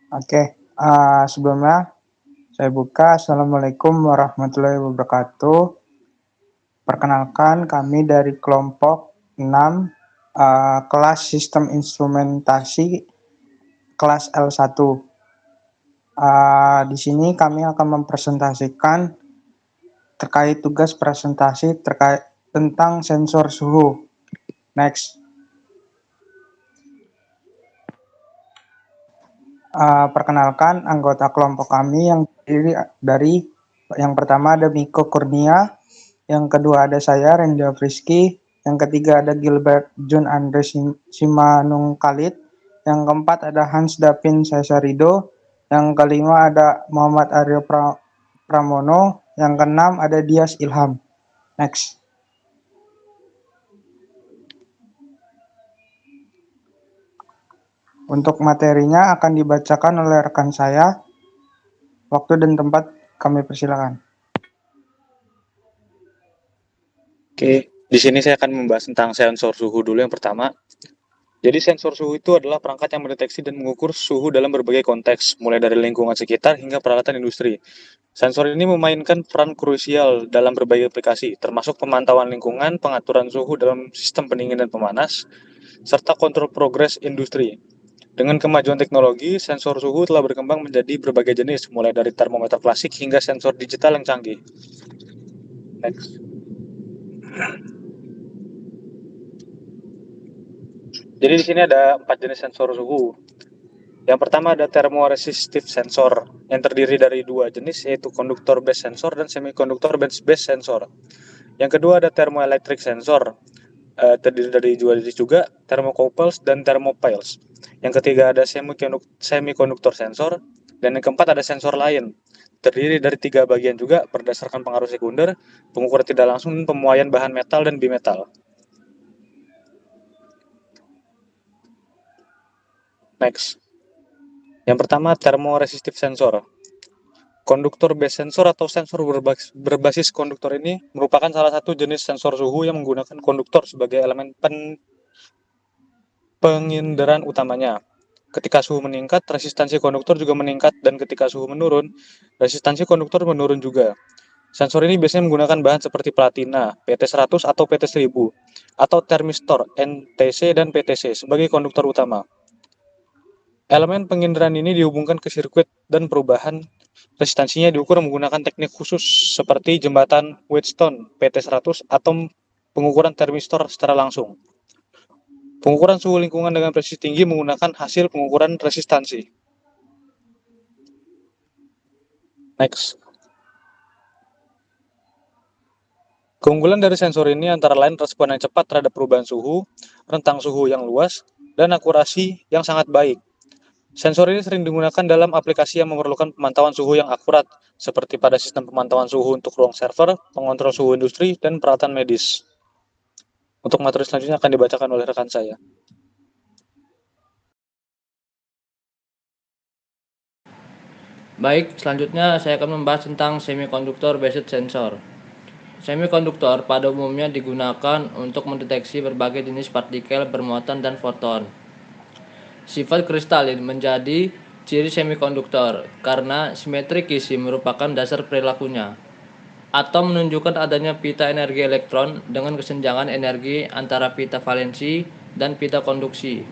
Oke, sebelumnya saya buka. Assalamualaikum warahmatullahi wabarakatuh. Perkenalkan, kami dari kelompok 6, kelas Sistem Instrumentasi kelas L1. Di sini kami akan mempresentasikan terkait tugas presentasi terkait tentang sensor suhu. Next. Perkenalkan anggota kelompok kami yang terdiri dari yang pertama ada Miko Kurnia, yang kedua ada saya Rendia Friski, yang ketiga ada Gilbert Jun Andre Simanung Khalid, yang keempat ada Hans Davin Sesarido, yang kelima ada Muhammad Aryo Pramono, yang keenam ada Dias Ilham. Next. Untuk materinya akan dibacakan oleh rekan saya. Waktu dan tempat kami persilakan. Oke, di sini saya akan membahas tentang sensor suhu dulu yang pertama. Jadi sensor suhu itu adalah perangkat yang mendeteksi dan mengukur suhu dalam berbagai konteks, mulai dari lingkungan sekitar hingga peralatan industri. Sensor ini memainkan peran krusial dalam berbagai aplikasi, termasuk pemantauan lingkungan, pengaturan suhu dalam sistem pendingin dan pemanas, serta kontrol progres industri. Dengan kemajuan teknologi, sensor suhu telah berkembang menjadi berbagai jenis, mulai dari termometer klasik hingga sensor digital yang canggih. Next. Jadi di sini ada 4 jenis sensor suhu. Yang pertama ada thermoresistive sensor yang terdiri dari 2 jenis, yaitu conductor based sensor dan semiconductor based sensor. Yang kedua ada thermoelectric sensor, terdiri dari 2 jenis juga, thermocouples dan thermopiles. Yang ketiga ada semiconductor sensor, dan yang keempat ada sensor lain, terdiri dari 3 bagian juga berdasarkan pengaruh sekunder, pengukuran tidak langsung, pemuaian bahan metal dan bimetal. Next. Yang pertama, thermoresistive sensor. Konduktor base sensor atau sensor berbasis konduktor ini merupakan salah satu jenis sensor suhu yang menggunakan konduktor sebagai elemen penginderan utamanya. Ketika suhu meningkat, resistansi konduktor juga meningkat, dan ketika suhu menurun, resistansi konduktor menurun juga. Sensor ini biasanya menggunakan bahan seperti platina, PT100 atau PT1000, atau termistor, NTC dan PTC sebagai konduktor utama. Elemen penginderan ini dihubungkan ke sirkuit dan perubahan resistansinya diukur menggunakan teknik khusus seperti jembatan Wheatstone PT100 atau pengukuran termistor secara langsung. Pengukuran suhu lingkungan dengan presisi tinggi menggunakan hasil pengukuran resistansi. Next. Keunggulan dari sensor ini antara lain respon yang cepat terhadap perubahan suhu, rentang suhu yang luas, dan akurasi yang sangat baik. Sensor ini sering digunakan dalam aplikasi yang memerlukan pemantauan suhu yang akurat, seperti pada sistem pemantauan suhu untuk ruang server, pengontrol suhu industri, dan peralatan medis. Untuk materi selanjutnya akan dibacakan oleh rekan saya. Baik, selanjutnya saya akan membahas tentang semiconductor based sensor. Semikonduktor pada umumnya digunakan untuk mendeteksi berbagai jenis partikel bermuatan dan foton. Sifat kristalin menjadi ciri semikonduktor karena simetri Kishi merupakan dasar perilakunya. Atom menunjukkan adanya pita energi elektron dengan kesenjangan energi antara pita valensi dan pita konduksi.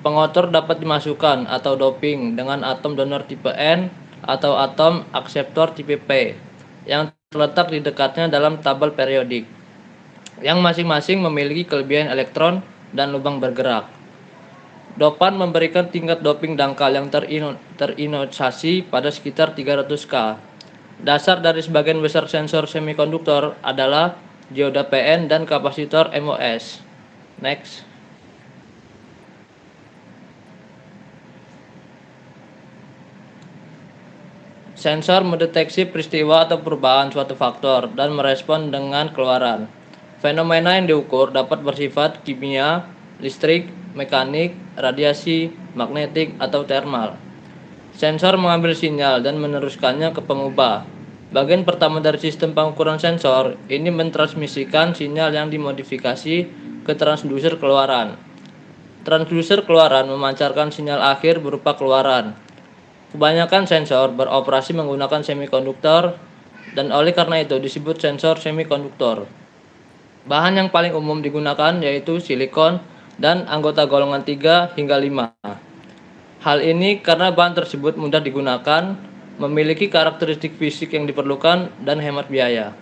Pengotor dapat dimasukkan atau doping dengan atom donor tipe N atau atom akseptor tipe P yang terletak di dekatnya dalam tabel periodik, yang masing-masing memiliki kelebihan elektron dan lubang bergerak. Dopan memberikan tingkat doping dangkal yang terionisasi pada sekitar 300 K. Dasar dari sebagian besar sensor semikonduktor adalah dioda PN dan kapasitor MOS. Next. Sensor mendeteksi peristiwa atau perubahan suatu faktor dan merespon dengan keluaran. Fenomena yang diukur dapat bersifat kimia, listrik, mekanik, radiasi, magnetik, atau termal. Sensor mengambil sinyal dan meneruskannya ke pengubah. Bagian pertama dari sistem pengukuran sensor ini mentransmisikan sinyal yang dimodifikasi ke transduser keluaran. Transduser keluaran memancarkan sinyal akhir berupa keluaran. Kebanyakan sensor beroperasi menggunakan semikonduktor dan oleh karena itu disebut sensor semikonduktor. Bahan yang paling umum digunakan yaitu silikon dan anggota golongan 3 hingga 5. Hal ini karena bahan tersebut mudah digunakan, memiliki karakteristik fisik yang diperlukan, dan hemat biaya.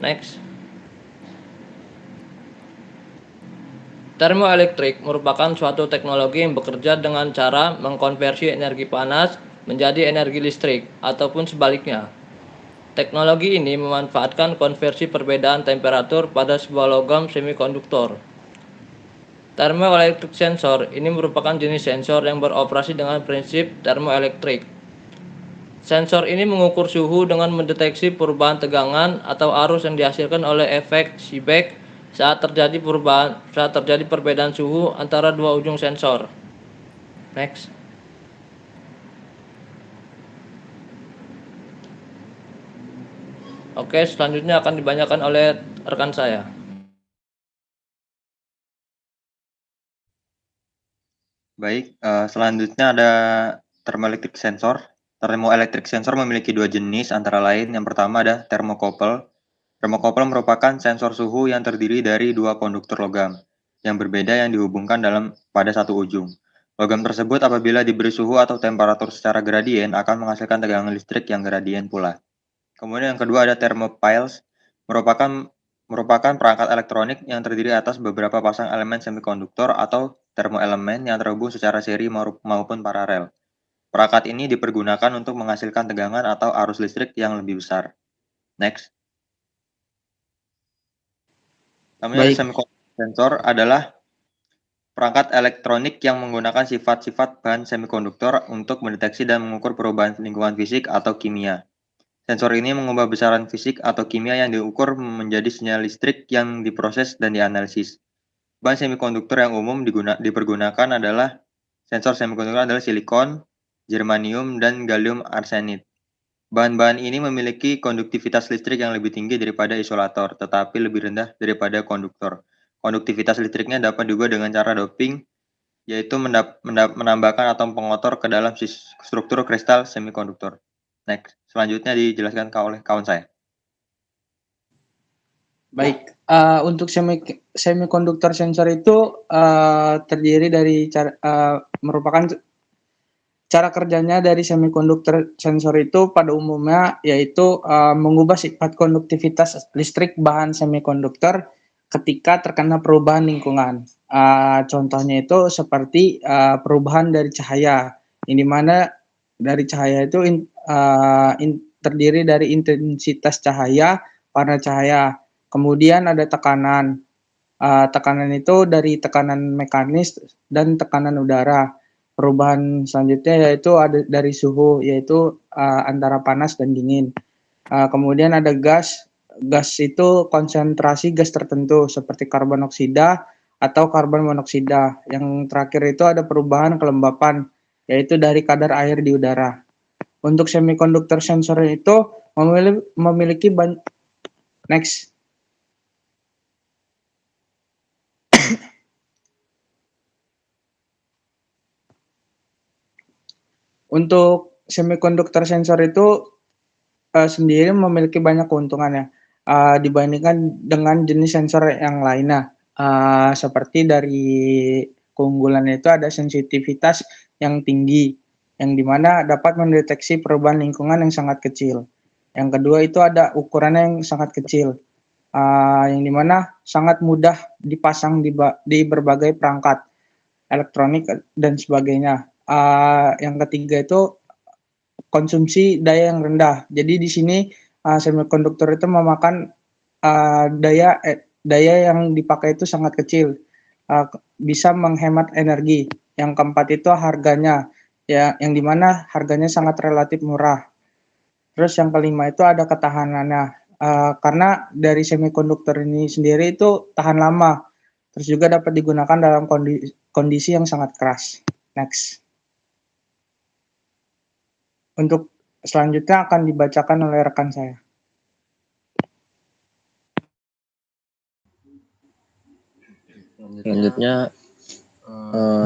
Next. Termoelektrik merupakan suatu teknologi yang bekerja dengan cara mengkonversi energi panas menjadi energi listrik, ataupun sebaliknya. Teknologi ini memanfaatkan konversi perbedaan temperatur pada sebuah logam semikonduktor. Thermoelectric sensor ini merupakan jenis sensor yang beroperasi dengan prinsip termoelektrik. Sensor ini mengukur suhu dengan mendeteksi perubahan tegangan atau arus yang dihasilkan oleh efek Seebeck saat terjadi perbedaan suhu antara dua ujung sensor. Next. Oke, selanjutnya akan dibacakan oleh rekan saya. Baik, selanjutnya ada thermoelectric sensor. Thermoelectric sensor memiliki dua jenis, antara lain yang pertama ada thermocouple. Thermocouple merupakan sensor suhu yang terdiri dari dua konduktor logam yang berbeda yang dihubungkan pada satu ujung. Logam tersebut apabila diberi suhu atau temperatur secara gradien akan menghasilkan tegangan listrik yang gradien pula. Kemudian yang kedua ada thermopiles, merupakan perangkat elektronik yang terdiri atas beberapa pasang elemen semikonduktor atau termoelemen yang terhubung secara seri maupun paralel. Perangkat ini dipergunakan untuk menghasilkan tegangan atau arus listrik yang lebih besar. Next. Namanya semikonduktor sensor adalah perangkat elektronik yang menggunakan sifat-sifat bahan semikonduktor untuk mendeteksi dan mengukur perubahan lingkungan fisik atau kimia. Sensor ini mengubah besaran fisik atau kimia yang diukur menjadi sinyal listrik yang diproses dan dianalisis. Bahan semikonduktor yang umum dipergunakan adalah silikon, germanium, dan gallium arsenide. Bahan-bahan ini memiliki konduktivitas listrik yang lebih tinggi daripada isolator, tetapi lebih rendah daripada konduktor. Konduktivitas listriknya dapat diubah dengan cara doping, yaitu menambahkan atom pengotor ke dalam struktur kristal semikonduktor. Next, selanjutnya dijelaskan oleh kawan saya. Baik, untuk semikonduktor sensor itu terdiri dari merupakan cara kerjanya dari semikonduktor sensor itu pada umumnya yaitu mengubah sifat konduktivitas listrik bahan semikonduktor ketika terkena perubahan lingkungan. Contohnya itu seperti perubahan dari cahaya, yang dimana dari cahaya itu terdiri dari intensitas cahaya, warna cahaya, kemudian ada tekanan. Tekanan itu dari tekanan mekanis dan tekanan udara. Perubahan selanjutnya yaitu ada dari suhu, yaitu antara panas dan dingin. Kemudian ada gas. Gas itu konsentrasi gas tertentu seperti karbon oksida atau karbon monoksida. Yang terakhir itu ada perubahan kelembapan, yaitu dari kadar air di udara. Untuk semikonduktor sensor itu memiliki next. Untuk semikonduktor sensor itu sendiri memiliki banyak keuntungannya dibandingkan dengan jenis sensor yang lainnya. Seperti dari keunggulannya itu ada sensitivitas yang tinggi, yang dimana dapat mendeteksi perubahan lingkungan yang sangat kecil. Yang kedua itu ada ukurannya yang sangat kecil, yang dimana sangat mudah dipasang di berbagai perangkat elektronik dan sebagainya. Yang ketiga itu konsumsi daya yang rendah. Jadi di sini semikonduktor itu memakan daya yang dipakai itu sangat kecil, bisa menghemat energi. Yang keempat itu harganya, ya, yang dimana harganya sangat relatif murah. Terus yang kelima itu ada ketahanannya, karena dari semikonduktor ini sendiri itu tahan lama. Terus juga dapat digunakan dalam kondisi yang sangat keras. Next. Untuk selanjutnya akan dibacakan oleh rekan saya. Selanjutnya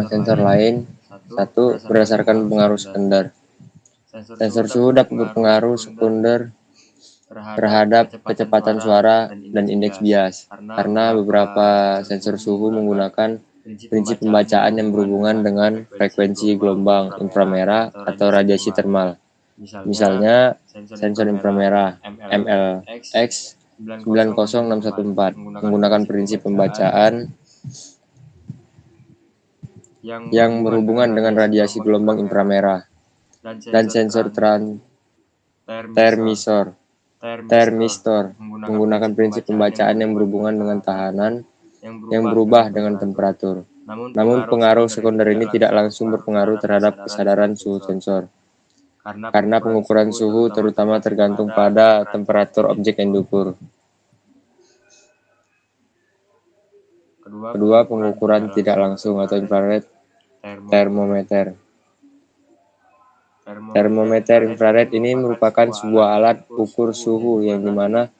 sensor lain. Satu, berdasarkan pengaruh standar. Sensor suhu dapat berpengaruh sekunder terhadap kecepatan suara dan indeks bias, karena beberapa sensor suhu menggunakan prinsip pembacaan yang berhubungan dengan frekuensi gelombang inframerah atau radiasi termal. Misalnya, sensor inframerah MLX 90614 menggunakan prinsip pembacaan yang berhubungan dengan radiasi gelombang inframerah, dan sensor termistor menggunakan prinsip pembacaan yang berhubungan dengan tekanan yang berubah dengan temperatur. Namun pengaruh sekunder ini tidak langsung berpengaruh terhadap kesadaran suhu sensor, karena pengukuran suhu terutama tergantung pada temperatur objek yang diukur. Kedua, pengukuran tidak langsung atau infrared termometer. Termometer infrared ini merupakan sebuah alat ukur suhu yang dimana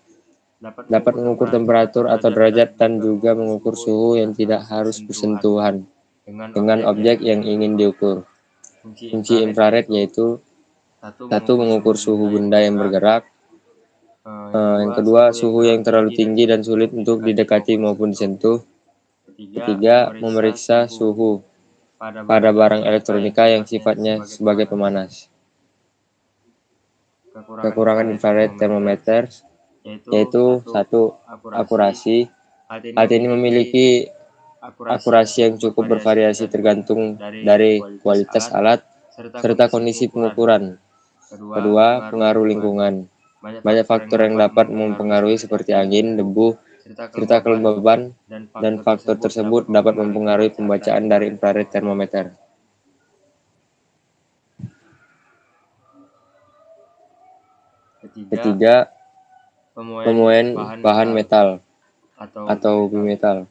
dapat mengukur temperatur atau derajat dan juga mengukur suhu yang tidak harus bersentuhan dengan objek yang ingin diukur. Fungsi infrared yaitu satu, mengukur suhu benda yang bergerak. Yang kedua, suhu yang terlalu tinggi dan sulit untuk didekati maupun disentuh. Ketiga, memeriksa suhu pada barang elektronika yang sifatnya sebagai pemanas. Kekurangan infrared thermometer yaitu satu, akurasi. Alat ini memiliki akurasi yang cukup bervariasi tergantung dari kualitas alat serta kondisi pengukuran. Kedua, pengaruh lingkungan. Banyak faktor yang dapat mempengaruhi seperti angin, debu, serta kelembaban, dan faktor tersebut dapat mempengaruhi pembacaan dari infrared thermometer. Ketiga, pemuaian bahan metal atau bimetal.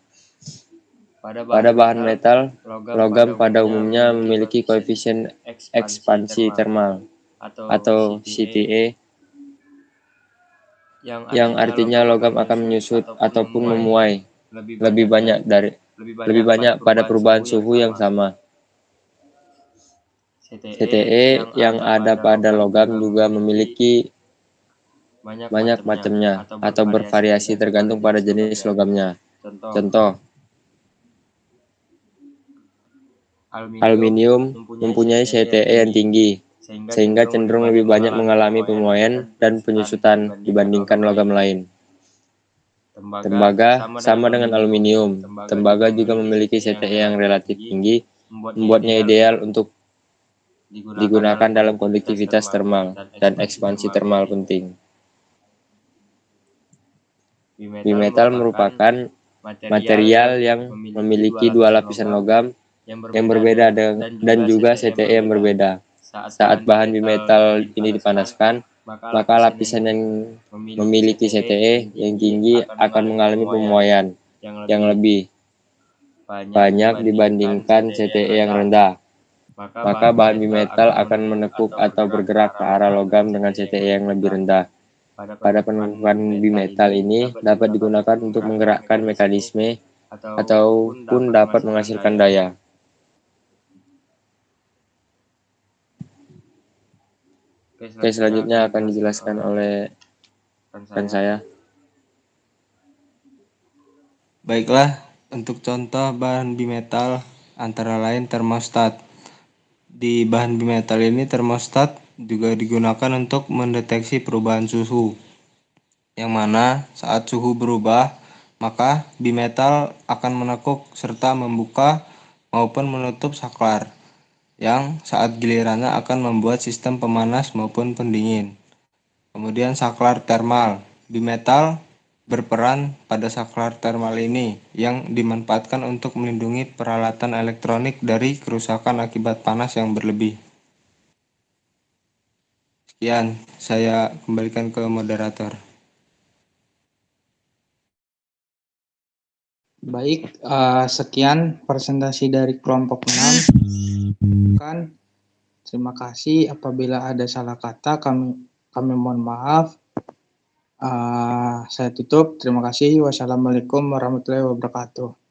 Pada bahan metal, logam pada umumnya memiliki koefisien ekspansi termal atau CTA, yang artinya logam akan menyusut ataupun memuai lebih banyak pada perubahan suhu yang sama. CTE yang ada pada logam juga memiliki banyak macamnya atau bervariasi tergantung pada jenis logamnya. Contoh, aluminium mempunyai CTE yang tinggi, sehingga cenderung lebih banyak mengalami pemuaian dan penyusutan dibandingkan logam lain. Tembaga sama dengan aluminium. Tembaga juga memiliki CTE yang relatif tinggi, membuatnya ideal untuk digunakan dalam konduktivitas termal dan ekspansi termal penting. Bimetal merupakan material yang memiliki dua lapisan logam yang berbeda dan juga CTE yang berbeda. Saat bahan bimetal ini dipanaskan, maka lapisan yang memiliki CTE yang tinggi akan mengalami pemuaian yang lebih banyak dibandingkan CTE yang rendah. Maka bahan bimetal akan menekuk atau bergerak ke arah logam dengan CTE yang lebih rendah. Pada penekukan bimetal ini dapat digunakan untuk menggerakkan mekanisme ataupun dapat menghasilkan daya. Oke, selanjutnya akan dijelaskan oleh rekan saya. Baiklah, untuk contoh bahan bimetal antara lain termostat. Di bahan bimetal ini termostat juga digunakan untuk mendeteksi perubahan suhu, yang mana saat suhu berubah, maka bimetal akan menekuk serta membuka maupun menutup saklar, yang saat gilirannya akan membuat sistem pemanas maupun pendingin. Kemudian saklar termal. Bimetal berperan pada saklar termal ini yang dimanfaatkan untuk melindungi peralatan elektronik dari kerusakan akibat panas yang berlebih. Sekian, saya kembalikan ke moderator. Baik, sekian presentasi dari kelompok 6. Terima kasih. Apabila ada salah kata, kami mohon maaf. Saya tutup. Terima kasih. Wassalamualaikum warahmatullahi wabarakatuh.